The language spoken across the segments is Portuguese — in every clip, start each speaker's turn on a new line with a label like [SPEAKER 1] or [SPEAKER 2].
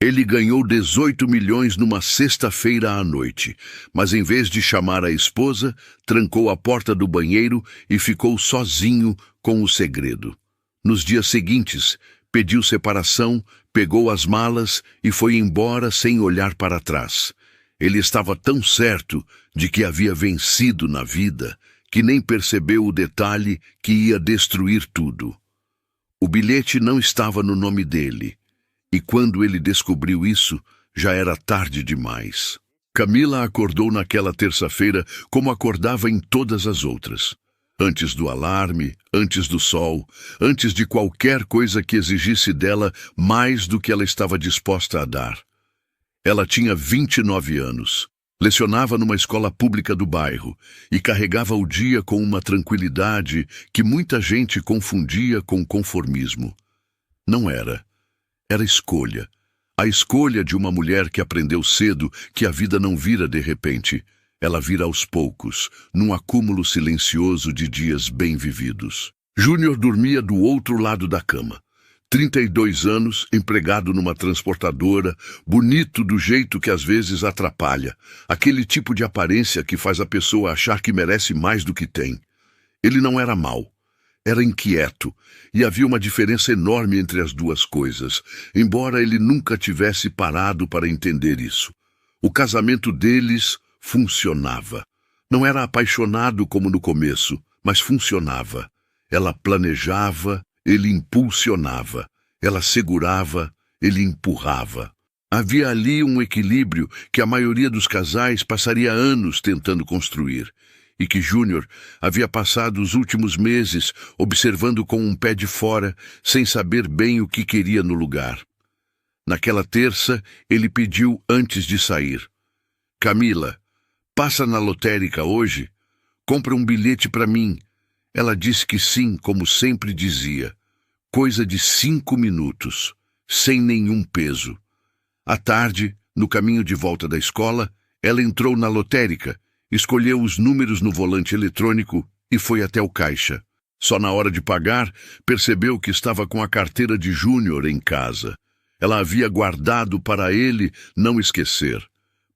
[SPEAKER 1] Ele ganhou 18 milhões numa sexta-feira à noite, mas em vez de chamar a esposa, trancou a porta do banheiro e ficou sozinho com o segredo. Nos dias seguintes, pediu separação, pegou as malas e foi embora sem olhar para trás. Ele estava tão certo de que havia vencido na vida que nem percebeu o detalhe que ia destruir tudo. O bilhete não estava no nome dele. E quando ele descobriu isso, já era tarde demais. Camila acordou naquela terça-feira como acordava em todas as outras. Antes do alarme, antes do sol, antes de qualquer coisa que exigisse dela mais do que ela estava disposta a dar. Ela tinha 29 anos, lecionava numa escola pública do bairro e carregava o dia com uma tranquilidade que muita gente confundia com conformismo. Não era. Era escolha. A escolha de uma mulher que aprendeu cedo que a vida não vira de repente. Ela vira aos poucos, num acúmulo silencioso de dias bem vividos. Júnior dormia do outro lado da cama. 32 anos, empregado numa transportadora, bonito do jeito que às vezes atrapalha. Aquele tipo de aparência que faz a pessoa achar que merece mais do que tem. Ele não era mau. Era inquieto, e havia uma diferença enorme entre as duas coisas, embora ele nunca tivesse parado para entender isso. O casamento deles funcionava. Não era apaixonado como no começo, mas funcionava. Ela planejava, ele impulsionava. Ela segurava, ele empurrava. Havia ali um equilíbrio que a maioria dos casais passaria anos tentando construir. E que Júnior havia passado os últimos meses observando com um pé de fora, sem saber bem o que queria no lugar. Naquela terça, ele pediu antes de sair. Camila, passa na lotérica hoje? Compra um bilhete para mim. Ela disse que sim, como sempre dizia. Coisa de 5 minutos, sem nenhum peso. À tarde, no caminho de volta da escola, ela entrou na lotérica, escolheu os números no volante eletrônico e foi até o caixa. Só na hora de pagar, percebeu que estava com a carteira de Júnior em casa. Ela havia guardado para ele não esquecer.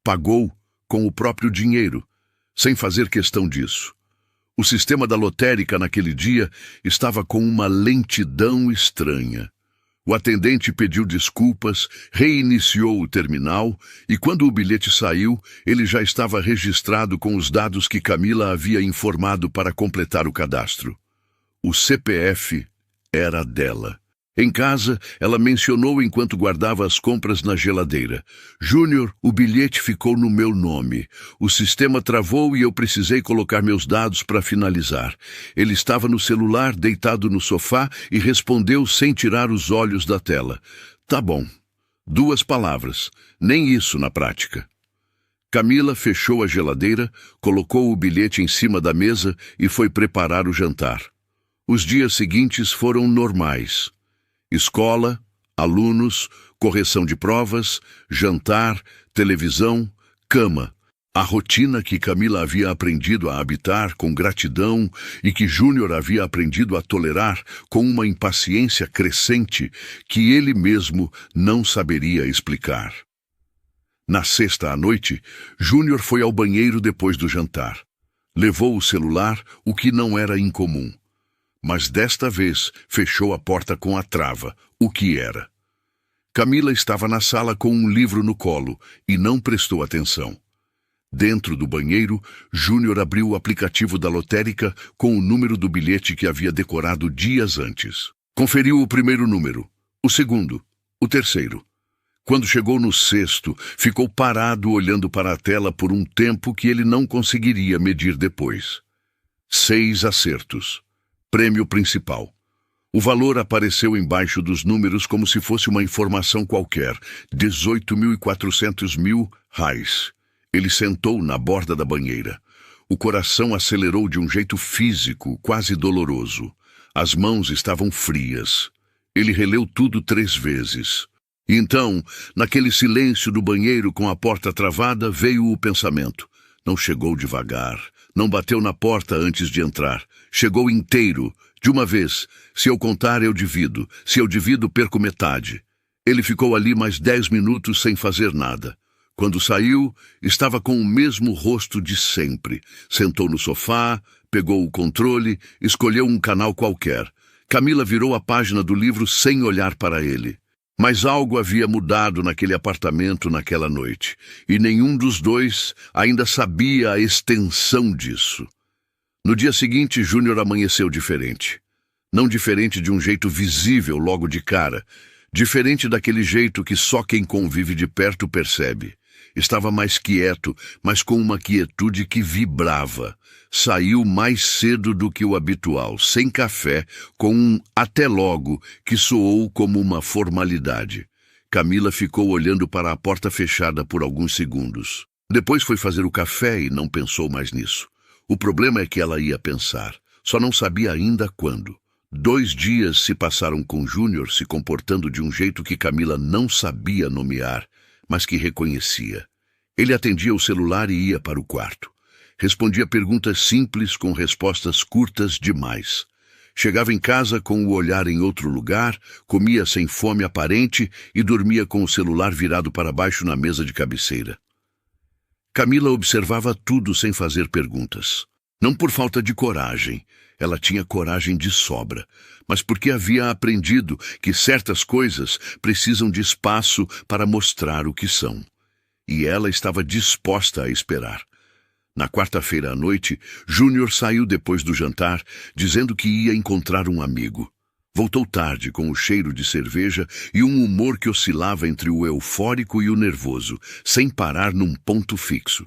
[SPEAKER 1] Pagou com o próprio dinheiro, sem fazer questão disso. O sistema da lotérica naquele dia estava com uma lentidão estranha. O atendente pediu desculpas, reiniciou o terminal e quando o bilhete saiu, ele já estava registrado com os dados que Camila havia informado para completar o cadastro. O CPF era dela. Em casa, ela mencionou enquanto guardava as compras na geladeira. Júnior, o bilhete ficou no meu nome. O sistema travou e eu precisei colocar meus dados para finalizar. Ele estava no celular, deitado no sofá, e respondeu sem tirar os olhos da tela. Tá bom. 2 palavras. Nem isso na prática. Camila fechou a geladeira, colocou o bilhete em cima da mesa e foi preparar o jantar. Os dias seguintes foram normais. Escola, alunos, correção de provas, jantar, televisão, cama. A rotina que Camila havia aprendido a habitar com gratidão e que Júnior havia aprendido a tolerar com uma impaciência crescente que ele mesmo não saberia explicar. Na sexta à noite, Júnior foi ao banheiro depois do jantar. Levou o celular, o que não era incomum. Mas desta vez fechou a porta com a trava, o que era. Camila estava na sala com um livro no colo e não prestou atenção. Dentro do banheiro, Júnior abriu o aplicativo da lotérica com o número do bilhete que havia decorado dias antes. Conferiu o primeiro número, o segundo, o terceiro. Quando chegou no sexto, ficou parado olhando para a tela por um tempo que ele não conseguiria medir depois. 6 acertos. Prêmio principal. O valor apareceu embaixo dos números como se fosse uma informação qualquer. 18.400 mil reais. Ele sentou na borda da banheira. O coração acelerou de um jeito físico, quase doloroso. As mãos estavam frias. Ele releu tudo 3 vezes. E então, naquele silêncio do banheiro com a porta travada, veio o pensamento. Não chegou devagar. Não bateu na porta antes de entrar. Chegou inteiro, de uma vez. Se eu contar, eu divido. Se eu divido, perco metade. Ele ficou ali mais 10 minutos sem fazer nada. Quando saiu, estava com o mesmo rosto de sempre. Sentou no sofá, pegou o controle, escolheu um canal qualquer. Camila virou a página do livro sem olhar para ele. Mas algo havia mudado naquele apartamento naquela noite, e nenhum dos dois ainda sabia a extensão disso. No dia seguinte, Júnior amanheceu diferente. Não diferente de um jeito visível logo de cara, diferente daquele jeito que só quem convive de perto percebe. Estava mais quieto, mas com uma quietude que vibrava. Saiu mais cedo do que o habitual, sem café, com um até logo que soou como uma formalidade. Camila ficou olhando para a porta fechada por alguns segundos. Depois foi fazer o café e não pensou mais nisso. O problema é que ela ia pensar, só não sabia ainda quando. 2 dias se passaram com Júnior se comportando de um jeito que Camila não sabia nomear, mas que reconhecia. Ele atendia o celular e ia para o quarto. Respondia perguntas simples com respostas curtas demais. Chegava em casa com o olhar em outro lugar, comia sem fome aparente e dormia com o celular virado para baixo na mesa de cabeceira. Camila observava tudo sem fazer perguntas. Não por falta de coragem, ela tinha coragem de sobra, mas porque havia aprendido que certas coisas precisam de espaço para mostrar o que são. E ela estava disposta a esperar. Na quarta-feira à noite, Júnior saiu depois do jantar, dizendo que ia encontrar um amigo. Voltou tarde, com o cheiro de cerveja e um humor que oscilava entre o eufórico e o nervoso, sem parar num ponto fixo.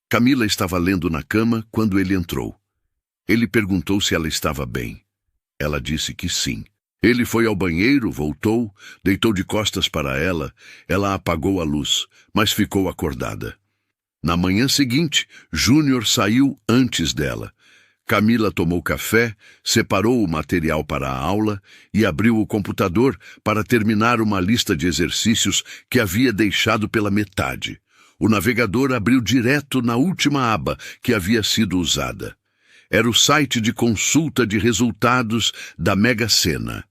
[SPEAKER 1] Camila estava lendo na cama quando ele entrou. Ele perguntou se ela estava bem. Ela disse que sim. Ele foi ao banheiro, voltou, deitou de costas para ela. Ela apagou a luz, mas ficou acordada. Na manhã seguinte, Júnior saiu antes dela. Camila tomou café, separou o material para a aula e abriu o computador para terminar uma lista de exercícios que havia deixado pela metade. O navegador abriu direto na última aba que havia sido usada. Era o site de consulta de resultados da Mega Sena.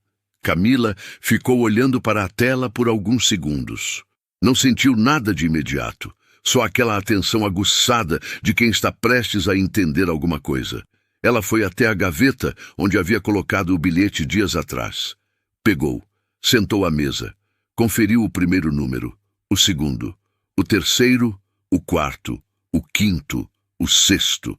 [SPEAKER 1] Camila ficou olhando para a tela por alguns segundos. Não sentiu nada de imediato. Só aquela atenção aguçada de quem está prestes a entender alguma coisa. Ela foi até a gaveta onde havia colocado o bilhete dias atrás. Pegou, sentou à mesa, conferiu o primeiro número, o segundo, o terceiro, o quarto, o quinto, o sexto.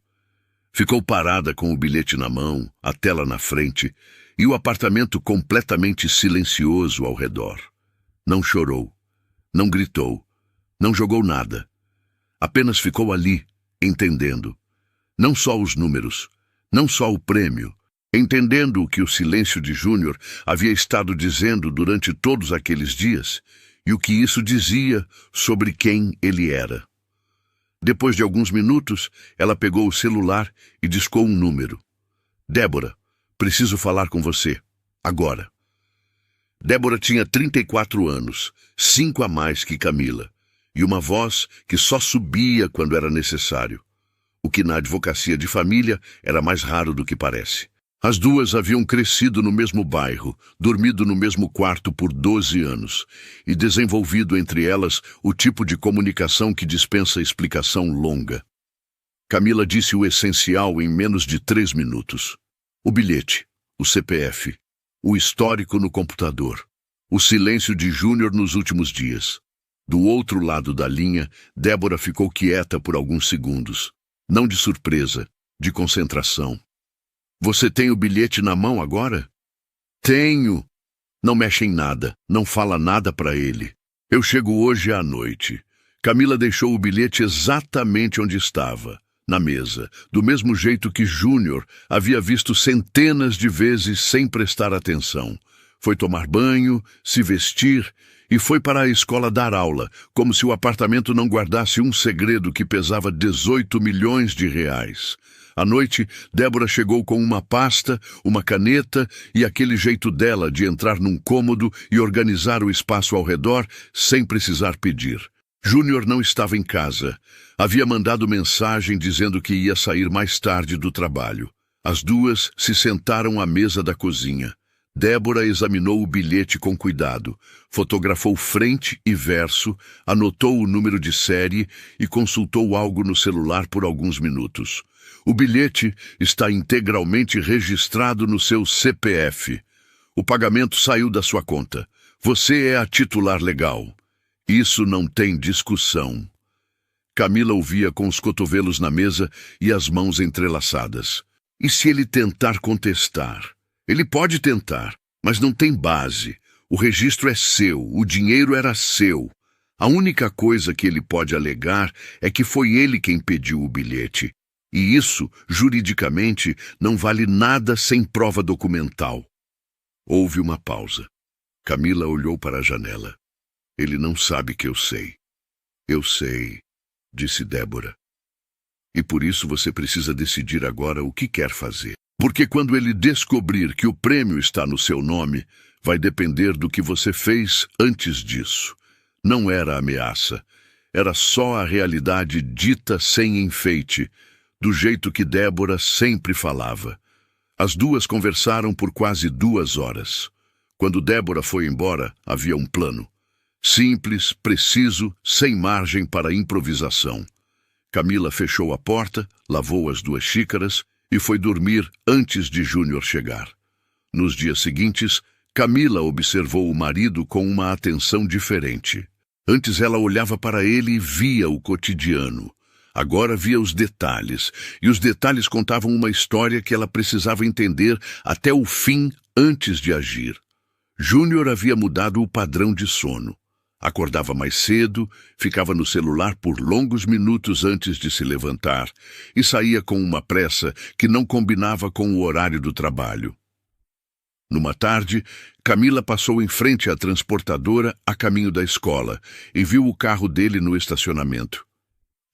[SPEAKER 1] Ficou parada com o bilhete na mão, a tela na frente e o apartamento completamente silencioso ao redor. Não chorou, não gritou, não jogou nada. Apenas ficou ali, entendendo. Não só os números, não só o prêmio, entendendo o que o silêncio de Júnior havia estado dizendo durante todos aqueles dias e o que isso dizia sobre quem ele era. Depois de alguns minutos, ela pegou o celular e discou um número. Débora, preciso falar com você. Agora. Débora tinha 34 anos, 5 a mais que Camila, e uma voz que só subia quando era necessário. O que na advocacia de família era mais raro do que parece. As duas haviam crescido no mesmo bairro, dormido no mesmo quarto por 12 anos e desenvolvido entre elas o tipo de comunicação que dispensa explicação longa. Camila disse o essencial em menos de 3 minutos. O bilhete, o CPF, o histórico no computador, o silêncio de Júnior nos últimos dias. Do outro lado da linha, Débora ficou quieta por alguns segundos. Não de surpresa, de concentração. Você tem o bilhete na mão agora? Tenho. Não mexe em nada, não fala nada para ele. Eu chego hoje à noite. Camila deixou o bilhete exatamente onde estava, na mesa, do mesmo jeito que Júnior havia visto centenas de vezes sem prestar atenção. Foi tomar banho, se vestir e foi para a escola dar aula, como se o apartamento não guardasse um segredo que pesava 18 milhões de reais. À noite, Débora chegou com uma pasta, uma caneta e aquele jeito dela de entrar num cômodo e organizar o espaço ao redor sem precisar pedir. Júnior não estava em casa. Havia mandado mensagem dizendo que ia sair mais tarde do trabalho. As duas se sentaram à mesa da cozinha. Débora examinou o bilhete com cuidado, fotografou frente e verso, anotou o número de série e consultou algo no celular por alguns minutos. O bilhete está integralmente registrado no seu CPF. O pagamento saiu da sua conta. Você é a titular legal. Isso não tem discussão. Camila ouvia com os cotovelos na mesa e as mãos entrelaçadas. E se ele tentar contestar? Ele pode tentar, mas não tem base. O registro é seu, o dinheiro era seu. A única coisa que ele pode alegar é que foi ele quem pediu o bilhete. E isso, juridicamente, não vale nada sem prova documental. Houve uma pausa. Camila olhou para a janela. Ele não sabe que eu sei. Eu sei, disse Débora. E por isso você precisa decidir agora o que quer fazer. Porque quando ele descobrir que o prêmio está no seu nome, vai depender do que você fez antes disso. Não era ameaça. Era só a realidade dita sem enfeite, do jeito que Débora sempre falava. As duas conversaram por quase 2 horas. Quando Débora foi embora, havia um plano. Simples, preciso, sem margem para improvisação. Camila fechou a porta, lavou as 2 xícaras e foi dormir antes de Júnior chegar. Nos dias seguintes, Camila observou o marido com uma atenção diferente. Antes ela olhava para ele e via o cotidiano. Agora via os detalhes, e os detalhes contavam uma história que ela precisava entender até o fim antes de agir. Júnior havia mudado o padrão de sono. Acordava mais cedo, ficava no celular por longos minutos antes de se levantar e saía com uma pressa que não combinava com o horário do trabalho. Numa tarde, Camila passou em frente à transportadora a caminho da escola e viu o carro dele no estacionamento.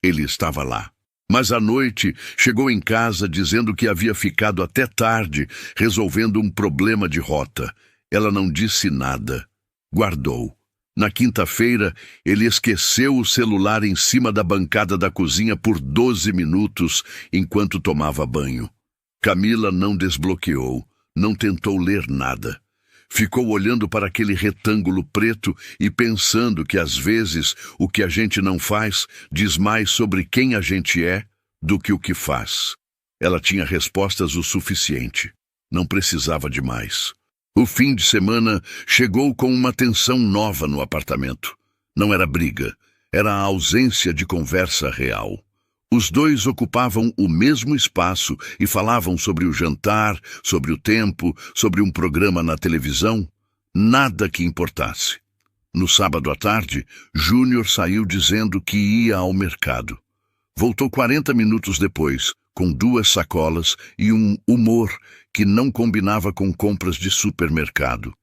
[SPEAKER 1] Ele estava lá. Mas à noite chegou em casa dizendo que havia ficado até tarde resolvendo um problema de rota. Ela não disse nada. Guardou. Na quinta-feira, ele esqueceu o celular em cima da bancada da cozinha por 12 minutos enquanto tomava banho. Camila não desbloqueou, não tentou ler nada. Ficou olhando para aquele retângulo preto e pensando que, às vezes, o que a gente não faz diz mais sobre quem a gente é do que o que faz. Ela tinha respostas o suficiente. Não precisava de mais. O fim de semana chegou com uma tensão nova no apartamento. Não era briga, era a ausência de conversa real. Os dois ocupavam o mesmo espaço e falavam sobre o jantar, sobre o tempo, sobre um programa na televisão. Nada que importasse. No sábado à tarde, Júnior saiu dizendo que ia ao mercado. Voltou 40 minutos depois, com 2 sacolas e um humor que não combinava com compras de supermercado.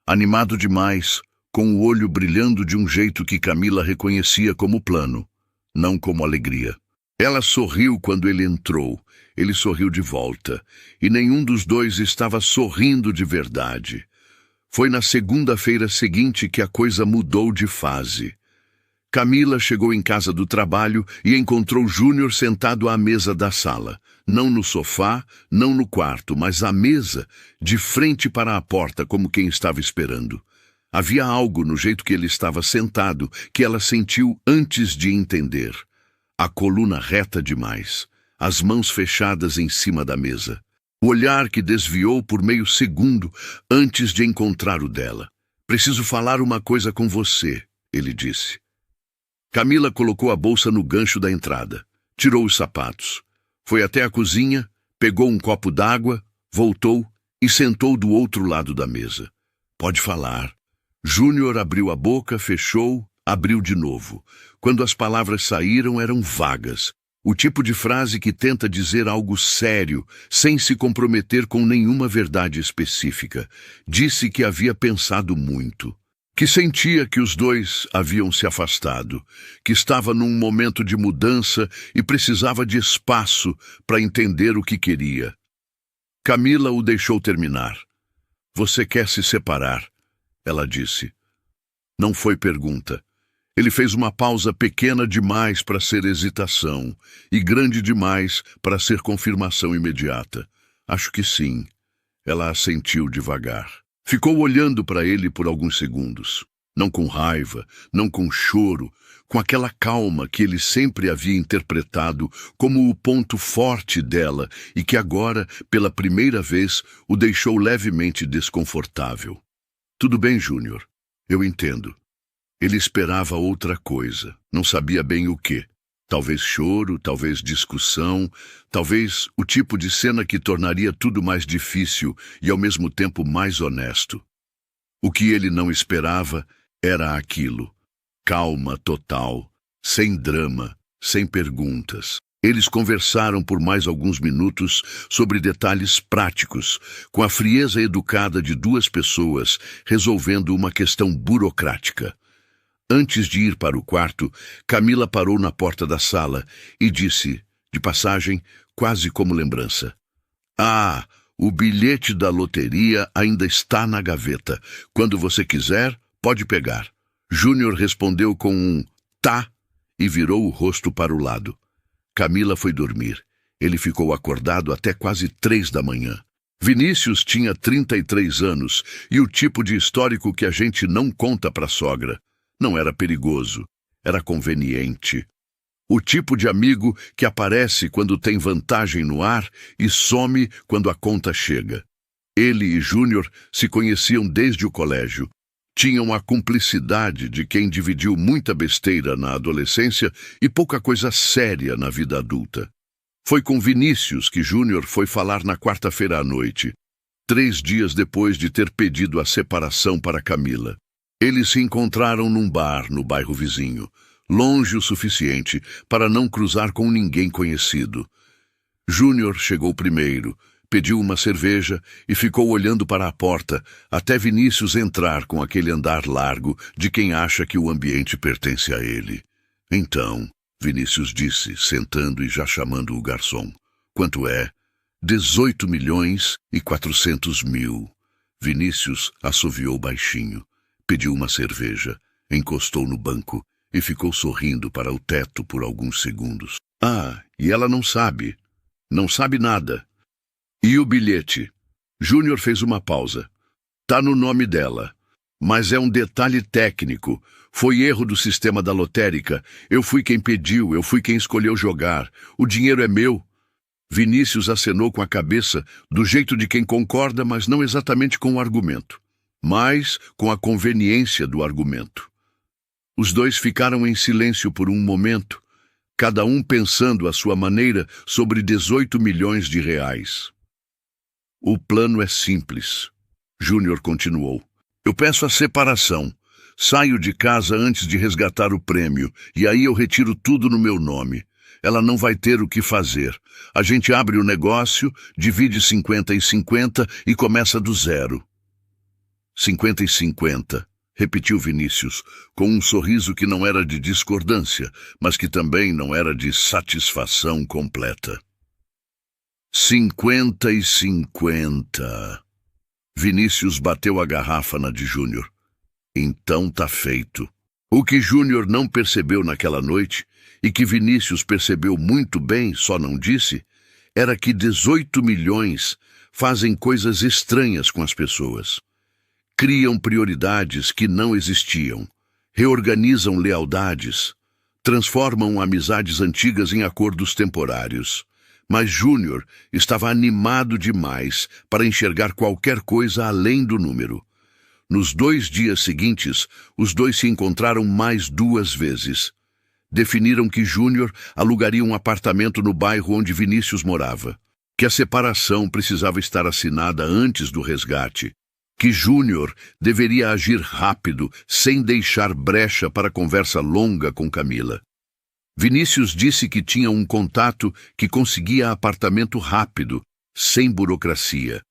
[SPEAKER 1] Animado demais, com o olho brilhando de um jeito que Camila reconhecia como plano, não como alegria. Ela sorriu quando ele entrou. Ele sorriu de volta, e nenhum dos dois estava sorrindo de verdade. Foi na segunda-feira seguinte que a coisa mudou de fase. Camila chegou em casa do trabalho e encontrou Júnior sentado à mesa da sala. Não no sofá, não no quarto, mas à mesa, de frente para a porta, como quem estava esperando. Havia algo no jeito que ele estava sentado que ela sentiu antes de entender. A coluna reta demais, as mãos fechadas em cima da mesa. O olhar que desviou por meio segundo antes de encontrar o dela. "Preciso falar uma coisa com você", ele disse. Camila colocou a bolsa no gancho da entrada, tirou os sapatos. Foi até a cozinha, pegou um copo d'água, voltou e sentou do outro lado da mesa. "Pode falar." Júnior abriu a boca, fechou, abriu de novo. Quando as palavras saíram, eram vagas. O tipo de frase que tenta dizer algo sério, sem se comprometer com nenhuma verdade específica. Disse que havia pensado muito. Que sentia que os dois haviam se afastado, que estava num momento de mudança e precisava de espaço para entender o que queria. Camila o deixou terminar. "Você quer se separar?" ela disse. Não foi pergunta. Ele fez uma pausa pequena demais para ser hesitação e grande demais para ser confirmação imediata. "Acho que sim." Ela assentiu devagar. Ficou olhando para ele por alguns segundos. Não com raiva, não com choro, com aquela calma que ele sempre havia interpretado como o ponto forte dela e que agora, pela primeira vez, o deixou levemente desconfortável. Tudo bem, Júnior. Eu entendo. Ele esperava outra coisa, não sabia bem o quê. Talvez choro, talvez discussão, talvez o tipo de cena que tornaria tudo mais difícil e ao mesmo tempo mais honesto. O que ele não esperava era aquilo. Calma total, sem drama, sem perguntas. Eles conversaram por mais alguns minutos sobre detalhes práticos, com a frieza educada de duas pessoas resolvendo uma questão burocrática. Antes de ir para o quarto, Camila parou na porta da sala e disse, de passagem, quase como lembrança: "Ah, o bilhete da loteria ainda está na gaveta. Quando você quiser, pode pegar." Júnior respondeu com um "tá" e virou o rosto para o lado. Camila foi dormir. Ele ficou acordado até quase 3 da manhã. Vinícius tinha 33 anos e o tipo de histórico que a gente não conta para a sogra. Não era perigoso, era conveniente. O tipo de amigo que aparece quando tem vantagem no ar e some quando a conta chega. Ele e Júnior se conheciam desde o colégio. Tinham a cumplicidade de quem dividiu muita besteira na adolescência e pouca coisa séria na vida adulta. Foi com Vinícius que Júnior foi falar na quarta-feira à noite, 3 dias depois de ter pedido a separação para Camila. Eles se encontraram num bar no bairro vizinho, longe o suficiente para não cruzar com ninguém conhecido. Júnior chegou primeiro, pediu uma cerveja e ficou olhando para a porta até Vinícius entrar com aquele andar largo de quem acha que o ambiente pertence a ele. "Então", Vinícius disse, sentando e já chamando o garçom. "Quanto é?" 18.400.000. Vinícius assoviou baixinho. Pediu uma cerveja, encostou no banco e ficou sorrindo para o teto por alguns segundos. "Ah, e ela não sabe. Não sabe nada." "E o bilhete?" Júnior fez uma pausa. "Tá no nome dela. Mas é um detalhe técnico. Foi erro do sistema da lotérica. Eu fui quem pediu, eu fui quem escolheu jogar. O dinheiro é meu." Vinícius acenou com a cabeça, do jeito de quem concorda, mas não exatamente com o argumento, mas com a conveniência do argumento. Os dois ficaram em silêncio por um momento, cada um pensando à sua maneira sobre 18 milhões de reais. "O plano é simples", Júnior continuou. "Eu peço a separação. Saio de casa antes de resgatar o prêmio, e aí eu retiro tudo no meu nome. Ela não vai ter o que fazer. A gente abre o negócio, divide 50 e 50 e começa do zero." 50 e 50, repetiu Vinícius, com um sorriso que não era de discordância, mas que também não era de satisfação completa. 50 e 50. Vinícius bateu a garrafa na de Júnior. "Então tá feito." O que Júnior não percebeu naquela noite, e que Vinícius percebeu muito bem, só não disse, era que 18 milhões fazem coisas estranhas com as pessoas. Criam prioridades que não existiam, reorganizam lealdades, transformam amizades antigas em acordos temporários. Mas Júnior estava animado demais para enxergar qualquer coisa além do número. Nos 2 dias seguintes, os dois se encontraram mais 2 vezes. Definiram que Júnior alugaria um apartamento no bairro onde Vinícius morava, que a separação precisava estar assinada antes do resgate, que Júnior deveria agir rápido, sem deixar brecha para conversa longa com Camila. Vinícius disse que tinha um contato que conseguia apartamento rápido, sem burocracia.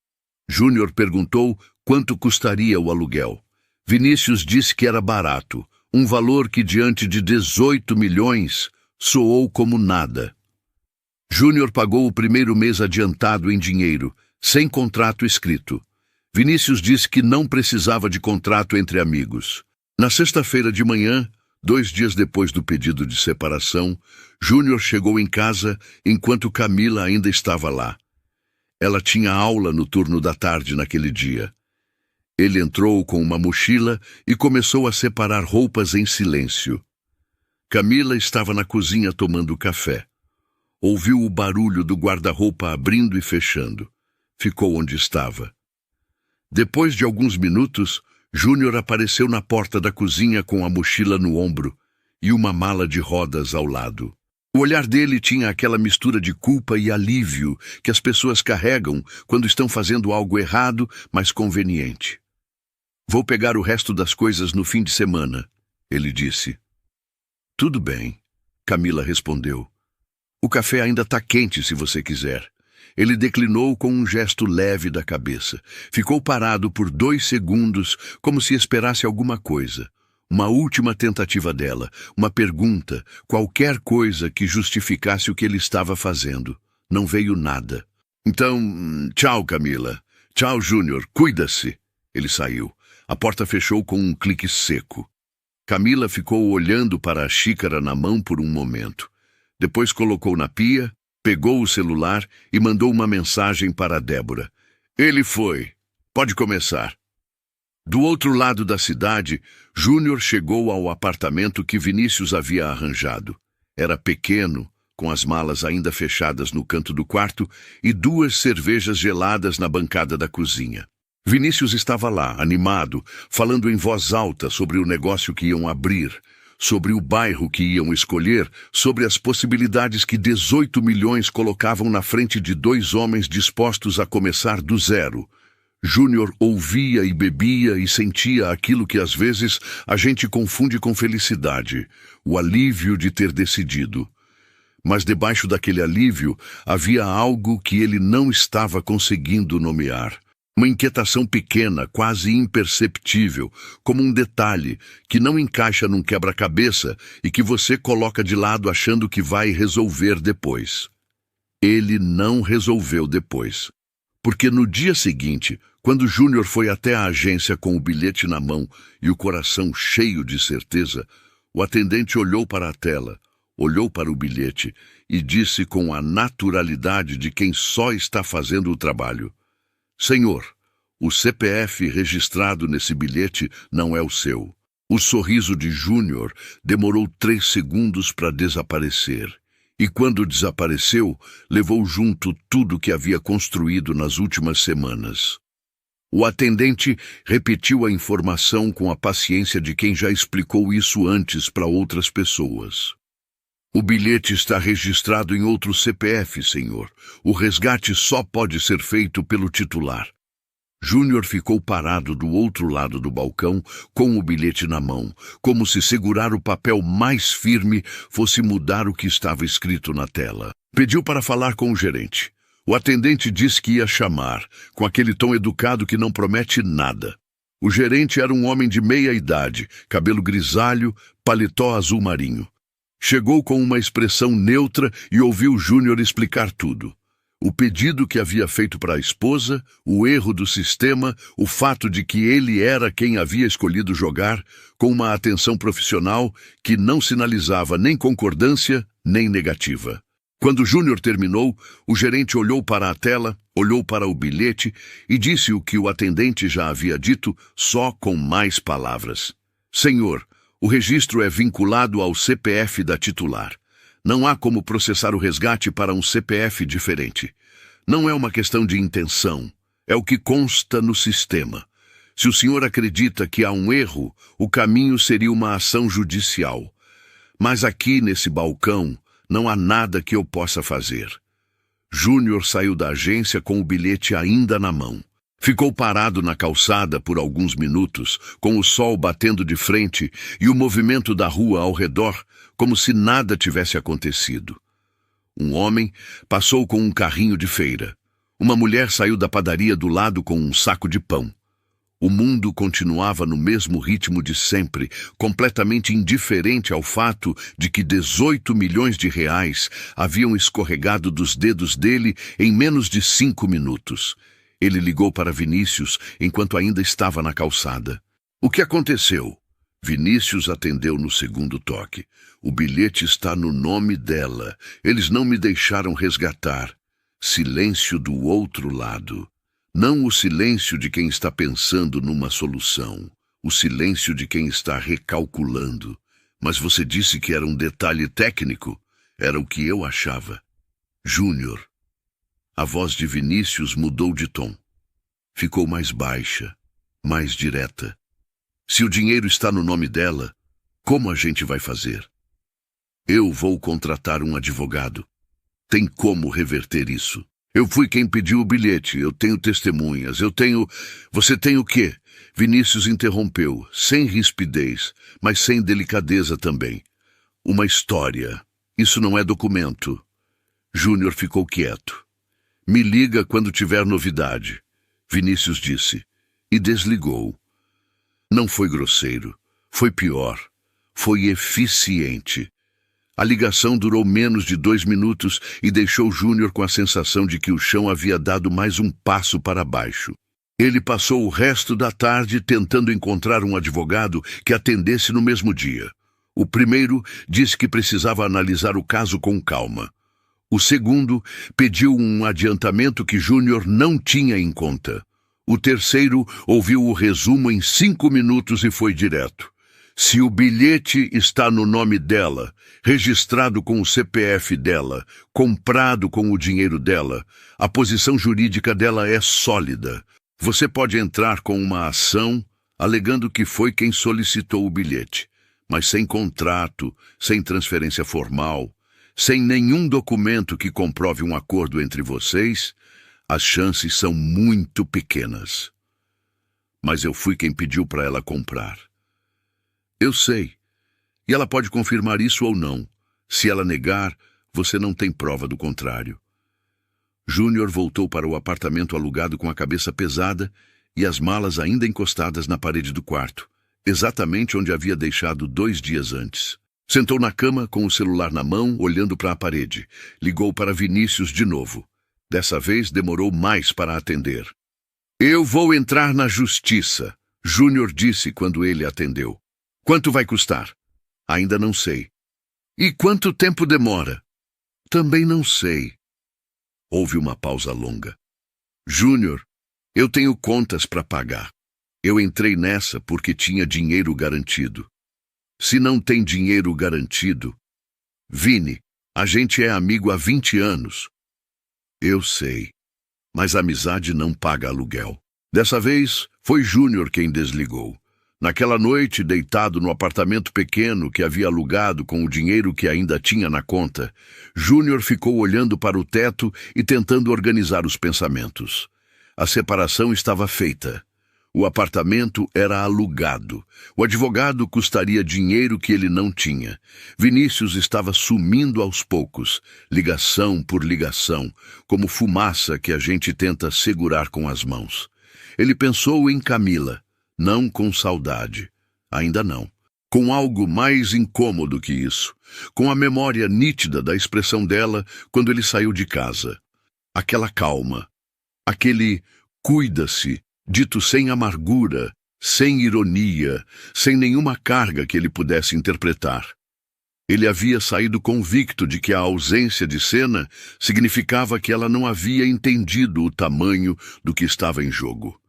[SPEAKER 1] Júnior perguntou quanto custaria o aluguel. Vinícius disse que era barato, um valor que diante de 18 milhões soou como nada. Júnior pagou o primeiro mês adiantado em dinheiro, sem contrato escrito. Vinícius disse que não precisava de contrato entre amigos. Na sexta-feira de manhã, 2 dias depois do pedido de separação, Júnior chegou em casa enquanto Camila ainda estava lá. Ela tinha aula no turno da tarde naquele dia. Ele entrou com uma mochila e começou a separar roupas em silêncio. Camila estava na cozinha tomando café. Ouviu o barulho do guarda-roupa abrindo e fechando. Ficou onde estava. Depois de alguns minutos, Júnior apareceu na porta da cozinha com a mochila no ombro e uma mala de rodas ao lado. O olhar dele tinha aquela mistura de culpa e alívio que as pessoas carregam quando estão fazendo algo errado, mas conveniente. "Vou pegar o resto das coisas no fim de semana", ele disse. "Tudo bem", Camila respondeu. "O café ainda está quente se você quiser." Ele declinou com um gesto leve da cabeça. Ficou parado por 2 segundos, como se esperasse alguma coisa. Uma última tentativa dela, uma pergunta, qualquer coisa que justificasse o que ele estava fazendo. Não veio nada. "Então, tchau, Camila. Tchau, Júnior. Cuida-se." Ele saiu. A porta fechou com um clique seco. Camila ficou olhando para a xícara na mão por um momento. Depois colocou na pia, pegou o celular e mandou uma mensagem para Débora. "Ele foi. Pode começar." Do outro lado da cidade, Júnior chegou ao apartamento que Vinícius havia arranjado. Era pequeno, com as malas ainda fechadas no canto do quarto e 2 cervejas geladas na bancada da cozinha. Vinícius estava lá, animado, falando em voz alta sobre o negócio que iam abrir, sobre o bairro que iam escolher, sobre as possibilidades que 18 milhões colocavam na frente de 2 homens dispostos a começar do zero. Júnior ouvia e bebia e sentia aquilo que às vezes a gente confunde com felicidade, o alívio de ter decidido. Mas debaixo daquele alívio havia algo que ele não estava conseguindo nomear. Uma inquietação pequena, quase imperceptível, como um detalhe que não encaixa num quebra-cabeça e que você coloca de lado achando que vai resolver depois. Ele não resolveu depois. Porque no dia seguinte, quando Júnior foi até a agência com o bilhete na mão e o coração cheio de certeza, o atendente olhou para a tela, olhou para o bilhete e disse com a naturalidade de quem só está fazendo o trabalho: "Senhor, o CPF registrado nesse bilhete não é o seu." O sorriso de Júnior demorou 3 segundos para desaparecer. E quando desapareceu, levou junto tudo que havia construído nas últimas semanas. O atendente repetiu a informação com a paciência de quem já explicou isso antes para outras pessoas. "O bilhete está registrado em outro CPF, senhor. O resgate só pode ser feito pelo titular." Júnior ficou parado do outro lado do balcão, com o bilhete na mão, como se segurar o papel mais firme fosse mudar o que estava escrito na tela. Pediu para falar com o gerente. O atendente disse que ia chamar, com aquele tom educado que não promete nada. O gerente era um homem de meia idade, cabelo grisalho, paletó azul marinho. Chegou com uma expressão neutra e ouviu Júnior explicar tudo. O pedido que havia feito para a esposa, o erro do sistema, o fato de que ele era quem havia escolhido jogar, com uma atenção profissional que não sinalizava nem concordância nem negativa. Quando Júnior terminou, o gerente olhou para a tela, olhou para o bilhete e disse o que o atendente já havia dito, só com mais palavras. "Senhor, o registro é vinculado ao CPF da titular. Não há como processar o resgate para um CPF diferente. Não é uma questão de intenção, é o que consta no sistema. Se o senhor acredita que há um erro, o caminho seria uma ação judicial. Mas aqui nesse balcão não há nada que eu possa fazer." Júnior saiu da agência com o bilhete ainda na mão. Ficou parado na calçada por alguns minutos, com o sol batendo de frente e o movimento da rua ao redor, como se nada tivesse acontecido. Um homem passou com um carrinho de feira. Uma mulher saiu da padaria do lado com um saco de pão. O mundo continuava no mesmo ritmo de sempre, completamente indiferente ao fato de que 18 milhões de reais haviam escorregado dos dedos dele em menos de 5 minutos. Ele ligou para Vinícius enquanto ainda estava na calçada. "O que aconteceu?" Vinícius atendeu no segundo toque. "O bilhete está no nome dela. Eles não me deixaram resgatar." Silêncio do outro lado. Não o silêncio de quem está pensando numa solução, o silêncio de quem está recalculando. Mas você disse que era um detalhe técnico. Era o que eu achava. Júnior. A voz de Vinícius mudou de tom. Ficou mais baixa, mais direta. Se o dinheiro está no nome dela, como a gente vai fazer? Eu vou contratar um advogado. Tem como reverter isso? Eu fui quem pediu o bilhete, eu tenho testemunhas, Você tem o quê? Vinícius interrompeu, sem rispidez, mas sem delicadeza também. Uma história. Isso não é documento. Júnior ficou quieto. Me liga quando tiver novidade, Vinícius disse, e desligou. Não foi grosseiro, foi pior, foi eficiente. A ligação durou menos de 2 minutos e deixou Júnior com a sensação de que o chão havia dado mais um passo para baixo. Ele passou o resto da tarde tentando encontrar um advogado que atendesse no mesmo dia. O primeiro disse que precisava analisar o caso com calma. O segundo pediu um adiantamento que Júnior não tinha em conta. O terceiro ouviu o resumo em 5 minutos e foi direto. Se o bilhete está no nome dela, registrado com o CPF dela, comprado com o dinheiro dela, a posição jurídica dela é sólida. Você pode entrar com uma ação alegando que foi quem solicitou o bilhete, mas sem contrato, sem transferência formal, sem nenhum documento que comprove um acordo entre vocês, as chances são muito pequenas. Mas eu fui quem pediu para ela comprar. Eu sei. E ela pode confirmar isso ou não. Se ela negar, você não tem prova do contrário. Júnior voltou para o apartamento alugado com a cabeça pesada e as malas ainda encostadas na parede do quarto, exatamente onde havia deixado 2 dias antes. Sentou na cama com o celular na mão, olhando para a parede. Ligou para Vinícius de novo. Dessa vez demorou mais para atender. Eu vou entrar na justiça, Júnior disse quando ele atendeu. Quanto vai custar? Ainda não sei. E quanto tempo demora? Também não sei. Houve uma pausa longa. Júnior, eu tenho contas para pagar. Eu entrei nessa porque tinha dinheiro garantido. Se não tem dinheiro garantido... Vini, a gente é amigo há 20 anos. Eu sei. Mas a amizade não paga aluguel. Dessa vez, foi Júnior quem desligou. Naquela noite, deitado no apartamento pequeno que havia alugado com o dinheiro que ainda tinha na conta, Júnior ficou olhando para o teto e tentando organizar os pensamentos. A separação estava feita. O apartamento era alugado. O advogado custaria dinheiro que ele não tinha. Vinícius estava sumindo aos poucos, ligação por ligação, como fumaça que a gente tenta segurar com as mãos. Ele pensou em Camila. Não com saudade, ainda não. Com algo mais incômodo que isso, com a memória nítida da expressão dela quando ele saiu de casa. Aquela calma, aquele cuida-se, dito sem amargura, sem ironia, sem nenhuma carga que ele pudesse interpretar. Ele havia saído convicto de que a ausência de cena significava que ela não havia entendido o tamanho do que estava em jogo.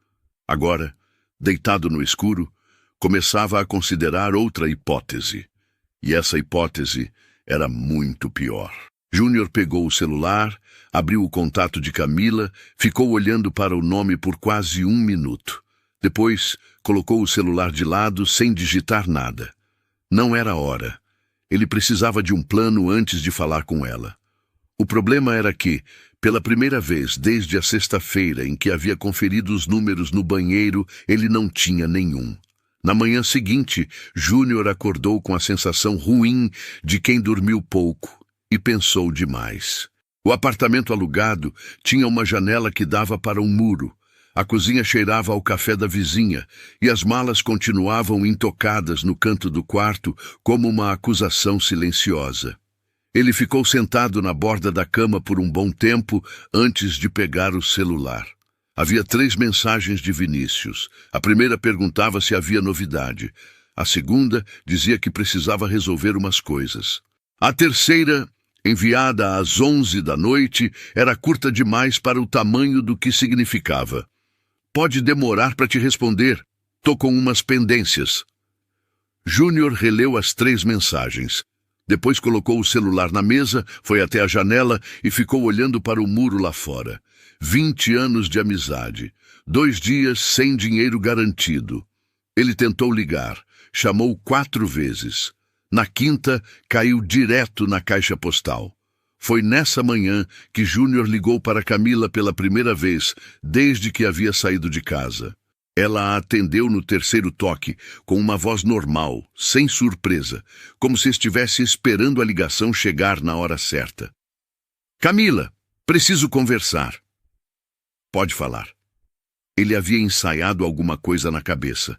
[SPEAKER 1] Agora, deitado no escuro, começava a considerar outra hipótese. E essa hipótese era muito pior. Júnior pegou o celular, abriu o contato de Camila, ficou olhando para o nome por quase 1 minuto. Depois, colocou o celular de lado sem digitar nada. Não era hora. Ele precisava de um plano antes de falar com ela. O problema era que, pela primeira vez desde a sexta-feira em que havia conferido os números no banheiro, ele não tinha nenhum. Na manhã seguinte, Júnior acordou com a sensação ruim de quem dormiu pouco e pensou demais. O apartamento alugado tinha uma janela que dava para um muro. A cozinha cheirava ao café da vizinha e as malas continuavam intocadas no canto do quarto como uma acusação silenciosa. Ele ficou sentado na borda da cama por um bom tempo antes de pegar o celular. Havia 3 mensagens de Vinícius. A primeira perguntava se havia novidade. A segunda dizia que precisava resolver umas coisas. A terceira, enviada às 11 da noite, era curta demais para o tamanho do que significava. Pode demorar para te responder. Tô com umas pendências. Júnior releu as 3 mensagens. Depois colocou o celular na mesa, foi até a janela e ficou olhando para o muro lá fora. 20 anos de amizade. 2 dias sem dinheiro garantido. Ele tentou ligar. Chamou 4 vezes. Na 5ª, caiu direto na caixa postal. Foi nessa manhã que Júnior ligou para Camila pela primeira vez, desde que havia saído de casa. Ela a atendeu no 3º toque, com uma voz normal, sem surpresa, como se estivesse esperando a ligação chegar na hora certa. Camila, preciso conversar. Pode falar. Ele havia ensaiado alguma coisa na cabeça,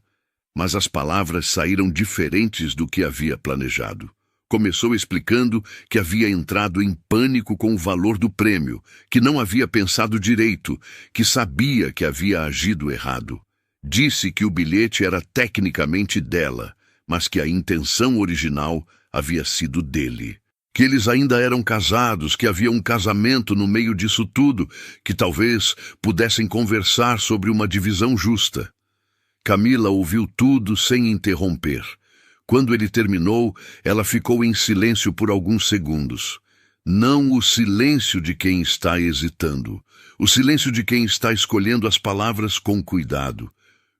[SPEAKER 1] mas as palavras saíram diferentes do que havia planejado. Começou explicando que havia entrado em pânico com o valor do prêmio, que não havia pensado direito, que sabia que havia agido errado. Disse que o bilhete era tecnicamente dela, mas que a intenção original havia sido dele. Que eles ainda eram casados, que havia um casamento no meio disso tudo, que talvez pudessem conversar sobre uma divisão justa. Camila ouviu tudo sem interromper. Quando ele terminou, ela ficou em silêncio por alguns segundos. Não o silêncio de quem está hesitando, o silêncio de quem está escolhendo as palavras com cuidado.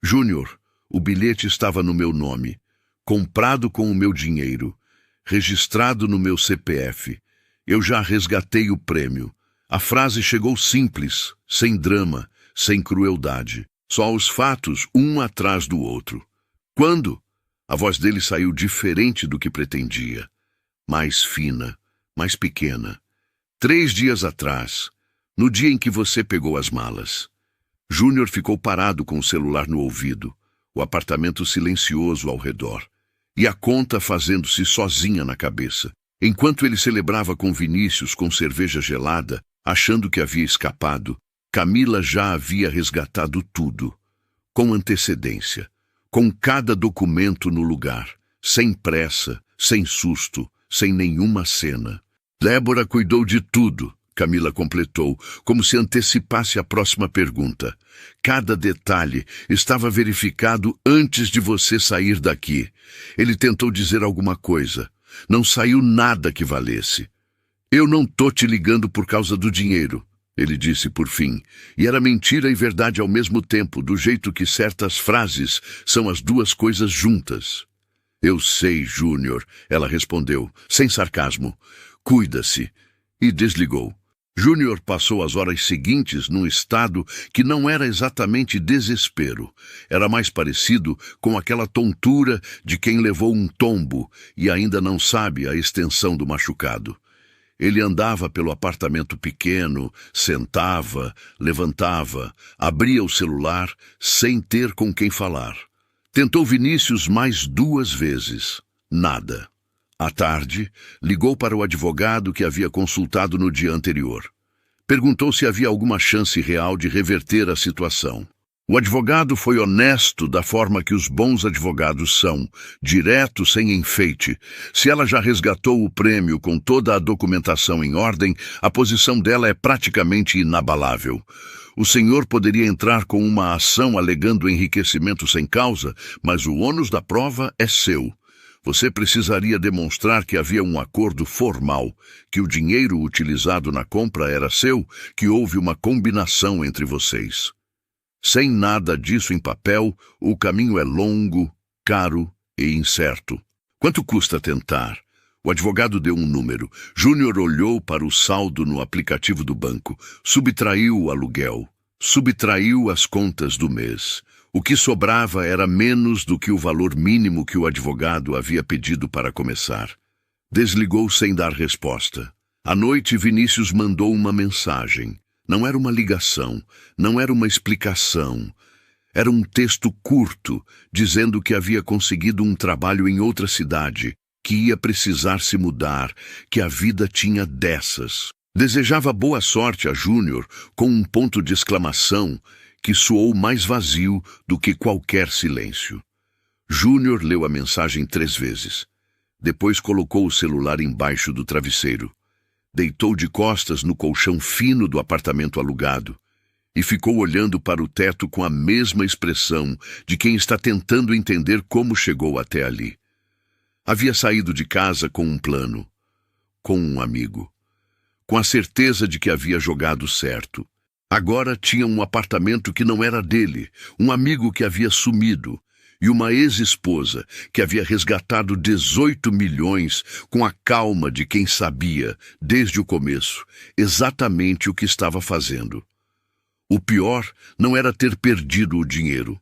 [SPEAKER 1] Júnior, o bilhete estava no meu nome, comprado com o meu dinheiro, registrado no meu CPF. Eu já resgatei o prêmio. A frase chegou simples, sem drama, sem crueldade. Só os fatos, um atrás do outro. Quando? A voz dele saiu diferente do que pretendia. Mais fina, mais pequena. 3 dias atrás, no dia em que você pegou as malas. Júnior ficou parado com o celular no ouvido, o apartamento silencioso ao redor, e a conta fazendo-se sozinha na cabeça, enquanto ele celebrava com Vinícius com cerveja gelada, achando que havia escapado. Camila já havia resgatado tudo, com antecedência, com cada documento no lugar, sem pressa, sem susto, sem nenhuma cena. Débora cuidou de tudo, Camila completou, como se antecipasse a próxima pergunta. Cada detalhe estava verificado antes de você sair daqui. Ele tentou dizer alguma coisa. Não saiu nada que valesse. Eu não tô te ligando por causa do dinheiro, ele disse por fim, e era mentira e verdade ao mesmo tempo, do jeito que certas frases são as duas coisas juntas. Eu sei, Júnior, ela respondeu, sem sarcasmo. Cuida-se. E desligou. Júnior passou as horas seguintes num estado que não era exatamente desespero. Era mais parecido com aquela tontura de quem levou um tombo e ainda não sabe a extensão do machucado. Ele andava pelo apartamento pequeno, sentava, levantava, abria o celular sem ter com quem falar. Tentou Vinícius mais 2 vezes. Nada. À tarde, ligou para o advogado que havia consultado no dia anterior. Perguntou se havia alguma chance real de reverter a situação. O advogado foi honesto da forma que os bons advogados são, direto, sem enfeite. Se ela já resgatou o prêmio com toda a documentação em ordem, a posição dela é praticamente inabalável. O senhor poderia entrar com uma ação alegando enriquecimento sem causa, mas o ônus da prova é seu. Você precisaria demonstrar que havia um acordo formal, que o dinheiro utilizado na compra era seu, que houve uma combinação entre vocês. Sem nada disso em papel, o caminho é longo, caro e incerto. Quanto custa tentar? O advogado deu um número. Júnior olhou para o saldo no aplicativo do banco, subtraiu o aluguel, subtraiu as contas do mês. O que sobrava era menos do que o valor mínimo que o advogado havia pedido para começar. Desligou sem dar resposta. À noite, Vinícius mandou uma mensagem. Não era uma ligação, não era uma explicação. Era um texto curto, dizendo que havia conseguido um trabalho em outra cidade, que ia precisar se mudar, que a vida tinha dessas. Desejava boa sorte a Júnior com um ponto de exclamação que soou mais vazio do que qualquer silêncio. Júnior leu a mensagem 3 vezes. Depois colocou o celular embaixo do travesseiro. Deitou de costas no colchão fino do apartamento alugado. e ficou olhando para o teto com a mesma expressão de quem está tentando entender como chegou até ali. Havia saído de casa com um plano, com um amigo, com a certeza de que havia jogado certo. Agora tinha um apartamento que não era dele, um amigo que havia sumido e uma ex-esposa que havia resgatado 18 milhões com a calma de quem sabia, desde o começo, exatamente o que estava fazendo. O pior não era ter perdido o dinheiro.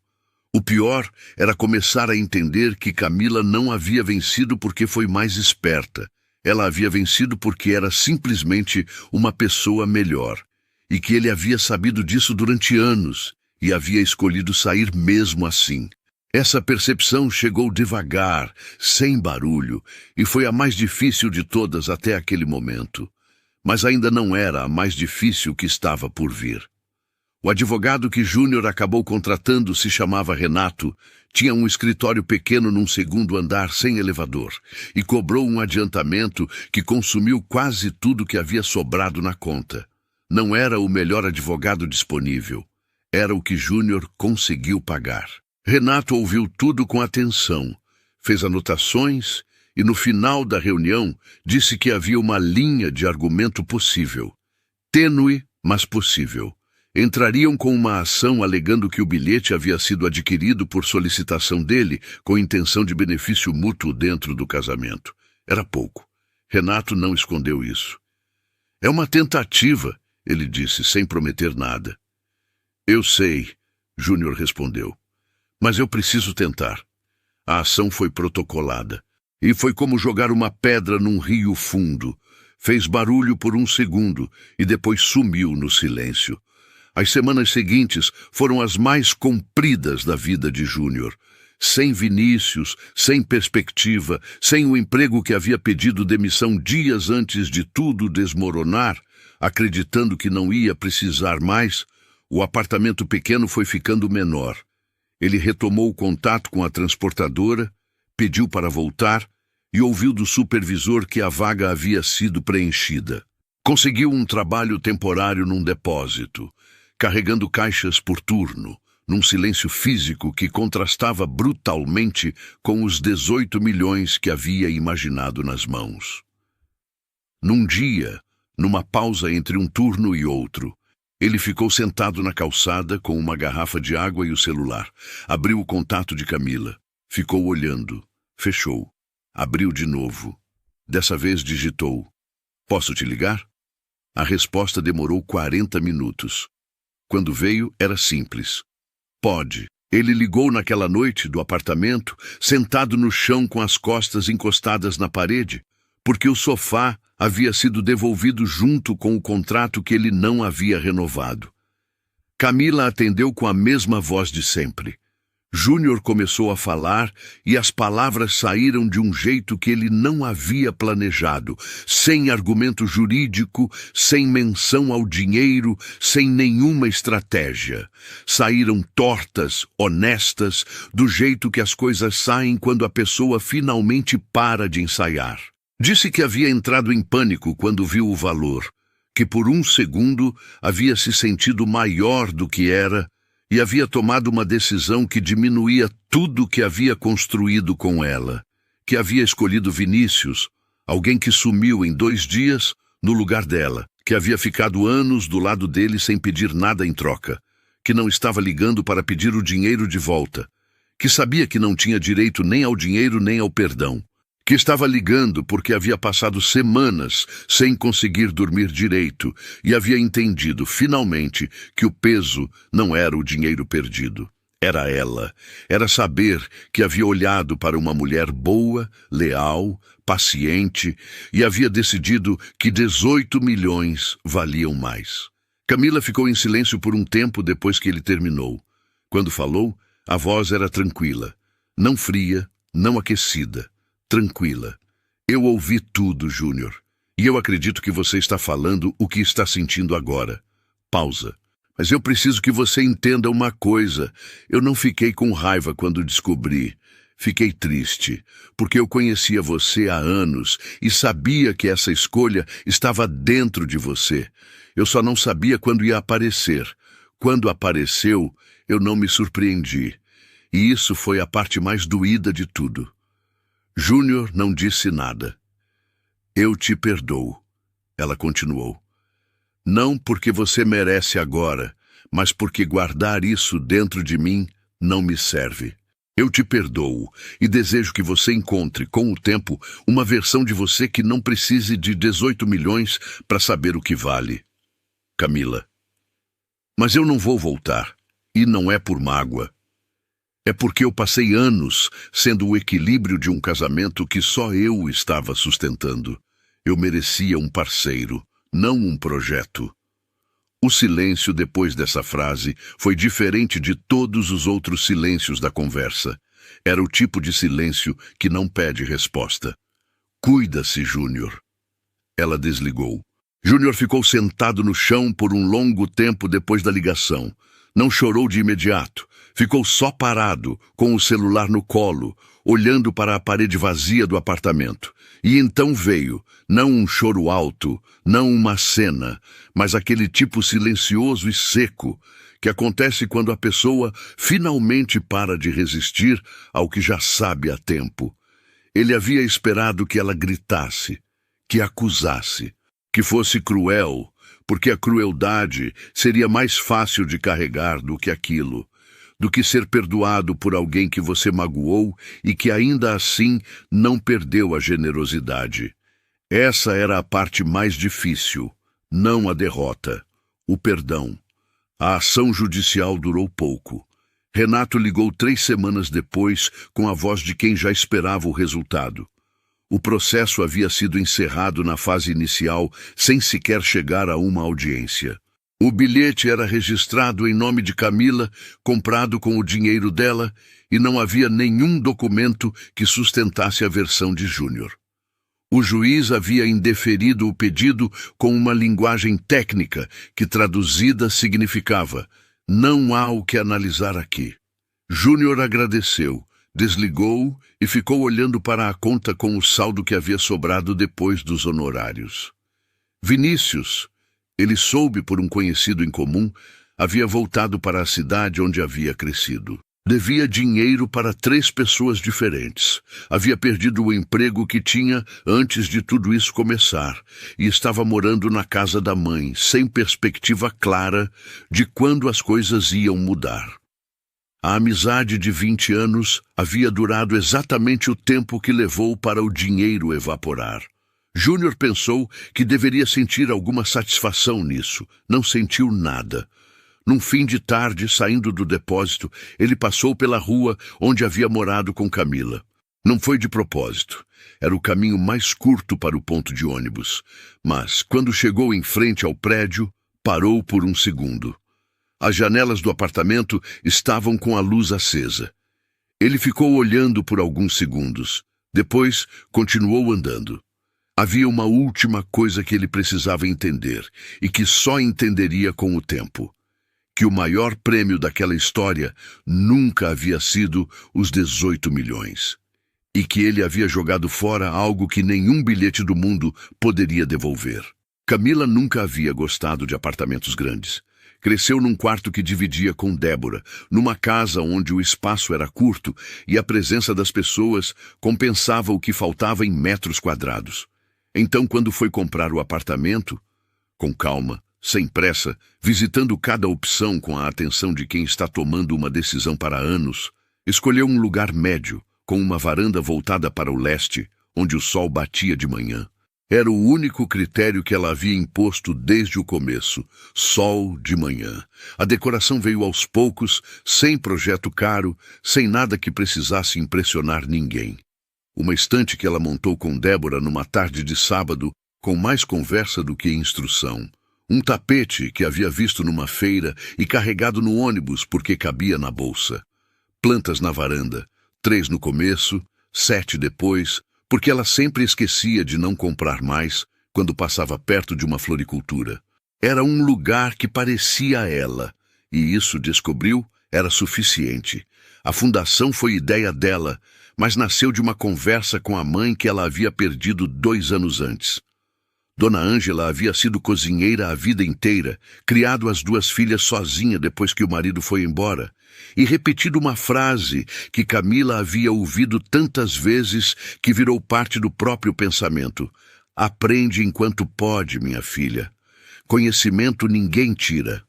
[SPEAKER 1] O pior era começar a entender que Camila não havia vencido porque foi mais esperta. Ela havia vencido porque era simplesmente uma pessoa melhor. E que ele havia sabido disso durante anos e havia escolhido sair mesmo assim. Essa percepção chegou devagar, sem barulho, e foi a mais difícil de todas até aquele momento. Mas ainda não era a mais difícil que estava por vir. O advogado que Júnior acabou contratando se chamava Renato, tinha um escritório pequeno num segundo andar sem elevador e cobrou um adiantamento que consumiu quase tudo que havia sobrado na conta. Não era o melhor advogado disponível, era o que Júnior conseguiu pagar. Renato ouviu tudo com atenção, fez anotações e no final da reunião disse que havia uma linha de argumento possível. Tênue, mas possível. Entrariam com uma ação alegando que o bilhete havia sido adquirido por solicitação dele com intenção de benefício mútuo dentro do casamento. Era pouco. Renato não escondeu isso. É uma tentativa, ele disse, sem prometer nada. Eu sei, Júnior respondeu. Mas eu preciso tentar. A ação foi protocolada. E foi como jogar uma pedra num rio fundo. Fez barulho por um segundo e depois sumiu no silêncio. As semanas seguintes foram as mais compridas da vida de Júnior. Sem Vinícius, sem perspectiva, sem o emprego que havia pedido demissão dias antes de tudo desmoronar, acreditando que não ia precisar mais, o apartamento pequeno foi ficando menor. Ele retomou o contato com a transportadora, pediu para voltar e ouviu do supervisor que a vaga havia sido preenchida. Conseguiu um trabalho temporário num depósito, carregando caixas por turno, num silêncio físico que contrastava brutalmente com os 18 milhões que havia imaginado nas mãos. Num dia, numa pausa entre um turno e outro, ele ficou sentado na calçada com uma garrafa de água e o celular. Abriu o contato de Camila. Ficou olhando. Fechou. Abriu de novo. Dessa vez digitou: "Posso te ligar?" A resposta demorou 40 minutos. Quando veio, era simples. "Pode." Ele ligou naquela noite do apartamento, sentado no chão com as costas encostadas na parede, porque o sofá havia sido devolvido junto com o contrato que ele não havia renovado. Camila atendeu com a mesma voz de sempre. Júnior começou a falar e as palavras saíram de um jeito que ele não havia planejado, sem argumento jurídico, sem menção ao dinheiro, sem nenhuma estratégia. Saíram tortas, honestas, do jeito que as coisas saem quando a pessoa finalmente para de ensaiar. Disse que havia entrado em pânico quando viu o valor, que por um segundo havia se sentido maior do que era, e havia tomado uma decisão que diminuía tudo que havia construído com ela, que havia escolhido Vinícius, alguém que sumiu em 2 dias no lugar dela, que havia ficado anos do lado dele sem pedir nada em troca, que não estava ligando para pedir o dinheiro de volta, que sabia que não tinha direito nem ao dinheiro nem ao perdão, que estava ligando porque havia passado semanas sem conseguir dormir direito e havia entendido, finalmente, que o peso não era o dinheiro perdido. Era ela. Era saber que havia olhado para uma mulher boa, leal, paciente e havia decidido que 18 milhões valiam mais. Camila ficou em silêncio por um tempo depois que ele terminou. Quando falou, a voz era tranquila, não fria, não aquecida. Tranquila. Eu ouvi tudo, Júnior. E eu acredito que você está falando o que está sentindo agora. Pausa. Mas eu preciso que você entenda uma coisa. Eu não fiquei com raiva quando descobri. Fiquei triste, porque eu conhecia você há anos e sabia que essa escolha estava dentro de você. Eu só não sabia quando ia aparecer, Quando apareceu, eu não me surpreendi. E isso foi a parte mais doída de tudo. Júnior não disse nada. Eu te perdoo, ela continuou. Não porque você merece agora, mas porque guardar isso dentro de mim não me serve. Eu te perdoo e desejo que você encontre, com o tempo, uma versão de você que não precise de 18 milhões para saber o que vale. Camila. Mas eu não vou voltar, e não é por mágoa. É porque eu passei anos sendo o equilíbrio de um casamento que só eu estava sustentando. Eu merecia um parceiro, não um projeto. O silêncio depois dessa frase foi diferente de todos os outros silêncios da conversa. Era o tipo de silêncio que não pede resposta. Cuida-se, Júnior. Ela desligou. Júnior ficou sentado no chão por um longo tempo depois da ligação. Não chorou de imediato. Ficou só parado, com o celular no colo, olhando para a parede vazia do apartamento. E então veio, não um choro alto, não uma cena, mas aquele tipo silencioso e seco que acontece quando a pessoa finalmente para de resistir ao que já sabe há tempo. Ele havia esperado que ela gritasse, que acusasse, que fosse cruel, porque a crueldade seria mais fácil de carregar do que aquilo. Do que ser perdoado por alguém que você magoou e que ainda assim não perdeu a generosidade. Essa era a parte mais difícil, não a derrota, o perdão. A ação judicial durou pouco. Renato ligou 3 semanas depois com a voz de quem já esperava o resultado. O processo havia sido encerrado na fase inicial sem sequer chegar a uma audiência. O bilhete era registrado em nome de Camila, comprado com o dinheiro dela, e não havia nenhum documento que sustentasse a versão de Júnior. O juiz havia indeferido o pedido com uma linguagem técnica que, traduzida, significava: não há o que analisar aqui. Júnior agradeceu, desligou e ficou olhando para a conta com o saldo que havia sobrado depois dos honorários. Vinícius, ele soube por um conhecido em comum, havia voltado para a cidade onde havia crescido. Devia dinheiro para 3 pessoas diferentes. Havia perdido o emprego que tinha antes de tudo isso começar e estava morando na casa da mãe, sem perspectiva clara de quando as coisas iam mudar. A amizade de 20 anos havia durado exatamente o tempo que levou para o dinheiro evaporar. Júnior pensou que deveria sentir alguma satisfação nisso. Não sentiu nada. Num fim de tarde, saindo do depósito, ele passou pela rua onde havia morado com Camila. Não foi de propósito. Era o caminho mais curto para o ponto de ônibus. Mas, quando chegou em frente ao prédio, parou por um segundo. As janelas do apartamento estavam com a luz acesa. Ele ficou olhando por alguns segundos. Depois, continuou andando. Havia uma última coisa que ele precisava entender, e que só entenderia com o tempo. Que o maior prêmio daquela história nunca havia sido os 18 milhões. E que ele havia jogado fora algo que nenhum bilhete do mundo poderia devolver. Camila nunca havia gostado de apartamentos grandes. Cresceu num quarto que dividia com Débora, numa casa onde o espaço era curto e a presença das pessoas compensava o que faltava em metros quadrados. Então, quando foi comprar o apartamento, com calma, sem pressa, visitando cada opção com a atenção de quem está tomando uma decisão para anos, escolheu um lugar médio, com uma varanda voltada para o leste, onde o sol batia de manhã. Era o único critério que ela havia imposto desde o começo: sol de manhã. A decoração veio aos poucos, sem projeto caro, sem nada que precisasse impressionar ninguém. Uma estante que ela montou com Débora numa tarde de sábado, com mais conversa do que instrução. Um tapete que havia visto numa feira e carregado no ônibus porque cabia na bolsa. Plantas na varanda, 3 no começo, 7 depois, porque ela sempre esquecia de não comprar mais quando passava perto de uma floricultura. Era um lugar que parecia ela, e isso, descobriu, era suficiente. A fundação foi ideia dela, mas nasceu de uma conversa com a mãe que ela havia perdido 2 anos antes. Dona Ângela havia sido cozinheira a vida inteira, criado as duas filhas sozinha depois que o marido foi embora, e repetido uma frase que Camila havia ouvido tantas vezes que virou parte do próprio pensamento: aprende enquanto pode, minha filha. Conhecimento ninguém tira.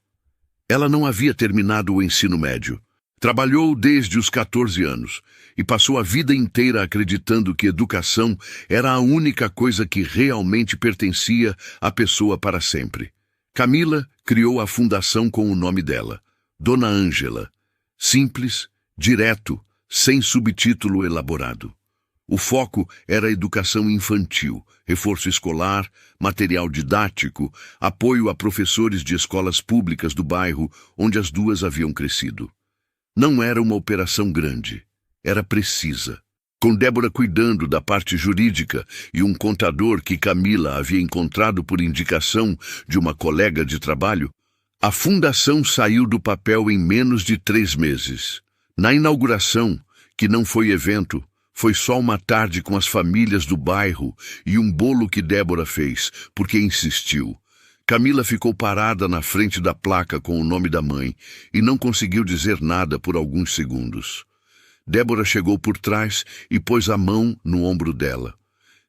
[SPEAKER 1] Ela não havia terminado o ensino médio. Trabalhou desde os 14 anos e passou a vida inteira acreditando que educação era a única coisa que realmente pertencia à pessoa para sempre. Camila criou a fundação com o nome dela, Dona Ângela. Simples, direto, sem subtítulo elaborado. O foco era a educação infantil, reforço escolar, material didático, apoio a professores de escolas públicas do bairro onde as duas haviam crescido. Não era uma operação grande, era precisa. Com Débora cuidando da parte jurídica e um contador que Camila havia encontrado por indicação de uma colega de trabalho, a fundação saiu do papel em menos de 3 meses. Na inauguração, que não foi evento, foi só uma tarde com as famílias do bairro e um bolo que Débora fez, porque insistiu. Camila ficou parada na frente da placa com o nome da mãe e não conseguiu dizer nada por alguns segundos. Débora chegou por trás e pôs a mão no ombro dela.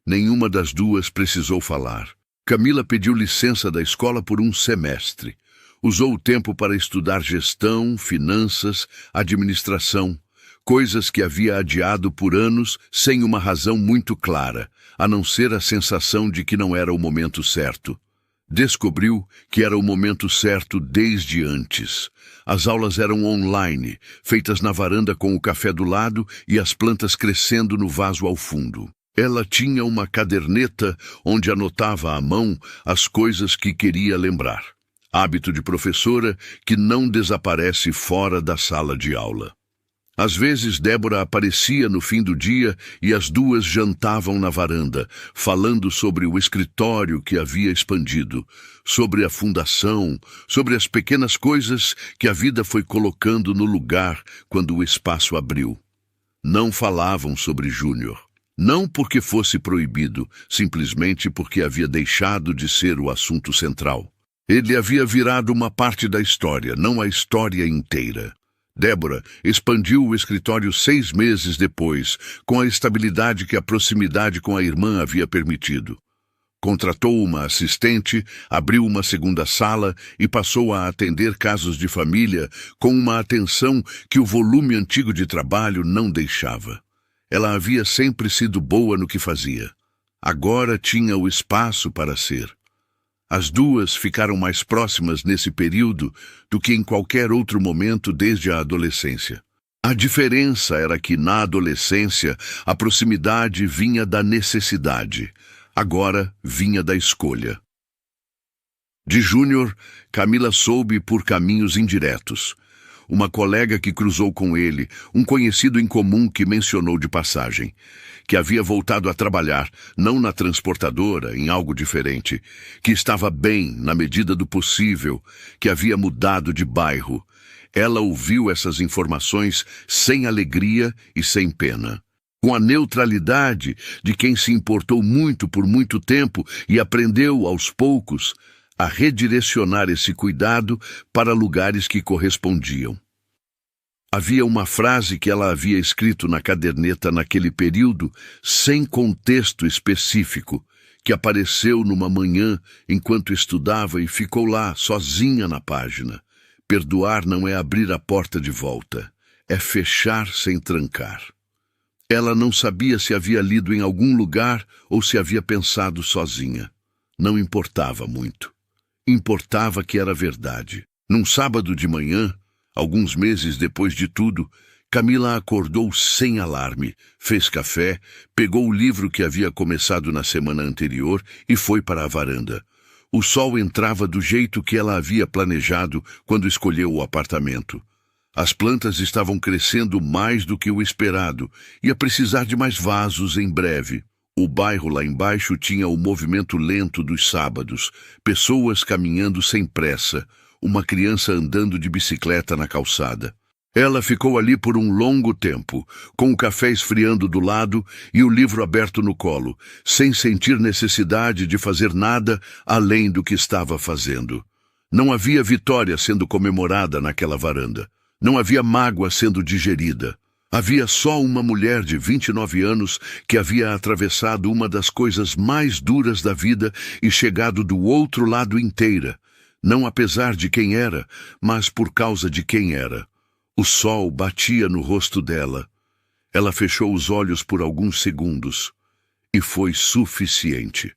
[SPEAKER 1] Nenhuma das duas precisou falar. Camila pediu licença da escola por um semestre. Usou o tempo para estudar gestão, finanças, administração, coisas que havia adiado por anos sem uma razão muito clara, a não ser a sensação de que não era o momento certo. Descobriu que era o momento certo desde antes. As aulas eram online, feitas na varanda com o café do lado e as plantas crescendo no vaso ao fundo. Ela tinha uma caderneta onde anotava à mão as coisas que queria lembrar. Hábito de professora que não desaparece fora da sala de aula. Às vezes, Débora aparecia no fim do dia e as duas jantavam na varanda, falando sobre o escritório que havia expandido, sobre a fundação, sobre as pequenas coisas que a vida foi colocando no lugar quando o espaço abriu. Não falavam sobre Júnior. Não porque fosse proibido, simplesmente porque havia deixado de ser o assunto central. Ele havia virado uma parte da história, não a história inteira. Débora expandiu o escritório 6 meses depois, com a estabilidade que a proximidade com a irmã havia permitido. Contratou uma assistente, abriu uma segunda sala e passou a atender casos de família com uma atenção que o volume antigo de trabalho não deixava. Ela havia sempre sido boa no que fazia. Agora tinha o espaço para ser. As duas ficaram mais próximas nesse período do que em qualquer outro momento desde a adolescência. A diferença era que, na adolescência, a proximidade vinha da necessidade. Agora vinha da escolha. De Júnior, Camila soube por caminhos indiretos. Uma colega que cruzou com ele, um conhecido em comum que mencionou de passagem, que havia voltado a trabalhar, não na transportadora, em algo diferente, que estava bem, na medida do possível, que havia mudado de bairro. Ela ouviu essas informações sem alegria e sem pena. Com a neutralidade de quem se importou muito por muito tempo e aprendeu, aos poucos, a redirecionar esse cuidado para lugares que correspondiam. Havia uma frase que ela havia escrito na caderneta naquele período, sem contexto específico, que apareceu numa manhã enquanto estudava e ficou lá, sozinha na página. Perdoar não é abrir a porta de volta, é fechar sem trancar. Ela não sabia se havia lido em algum lugar ou se havia pensado sozinha. Não importava muito. Importava que era verdade. Num sábado de manhã, alguns meses depois de tudo, Camila acordou sem alarme, fez café, pegou o livro que havia começado na semana anterior e foi para a varanda. O sol entrava do jeito que ela havia planejado quando escolheu o apartamento. As plantas estavam crescendo mais do que o esperado, ia precisar de mais vasos em breve. O bairro lá embaixo tinha o movimento lento dos sábados, pessoas caminhando sem pressa, uma criança andando de bicicleta na calçada. Ela ficou ali por um longo tempo, com o café esfriando do lado e o livro aberto no colo, sem sentir necessidade de fazer nada além do que estava fazendo. Não havia vitória sendo comemorada naquela varanda. Não havia mágoa sendo digerida. Havia só uma mulher de 29 anos que havia atravessado uma das coisas mais duras da vida e chegado do outro lado inteira, não apesar de quem era, mas por causa de quem era. O sol batia no rosto dela. Ela fechou os olhos por alguns segundos. E foi suficiente.